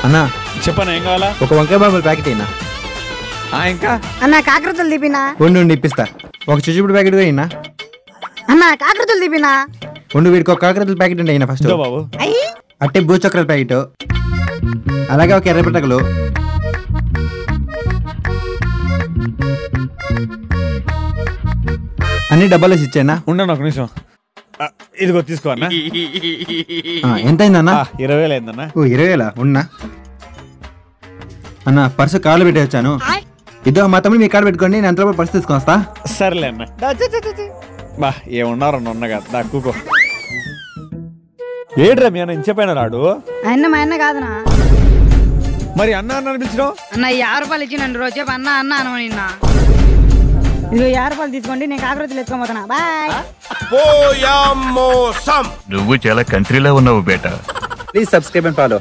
అన్నా చెప్పనా ఏం కావాలా? ఒక వంకాయ బాబుల ప్యాకెట్ అయినా. ఇంకా అన్న కాకరతలు తీపినా. ఉండు ఇప్పిస్తా. ఒక చిచ్చుపుడు ప్యాకెట్ అయినా. అన్న కాకరతలు తీపినా. ఉండు వీడికి ఒక కాకరతల ప్యాకెట్ ఉండి అయినా ఫస్ట్. బాబు అట్టే భూచక్రాల ప్యాకెట్, అలాగే ఒక ఎర్రపెట్టకలు, అన్ని డబ్బాలో ఇచ్చానా. ఉండను ఒక నిమిషం. ఇదిగో తీసుకో అన్న. ఎంత అయిందన్నా? 20,000 అయిందన్నా. ఓ 20,000 ఉన్నా అన్న. పర్సు కార్లో పెట్టి వచ్చాను. ఇదో మా తమ్ముడు మీ కార్డు పెట్టుకోండి, నేను అంతలో పర్సు తీసుకొని వస్తా. సరేలే అన్న. బా ఏమన్నారు నన్నగా దక్కుకో. ఏడ్రా మీ అన్న ఇంచెపోయినా రాడు. ఆయన మా అన్న కాదునా. మరి అన్న అన్న అనిపించడం. అన్న 50 రూపాయలు ఇచ్చి నన్ను రోజు అన్న అన్న అన్న నిన్న. ఇదిగో 50 రూపాయలు తీసుకోండి, నేను కాకరతలు ఎత్తుకోబోతున్నా. బాయ్. నువ్వు చాలా కంట్రీలో ఉన్నావు బేటా. Please subscribe and follow.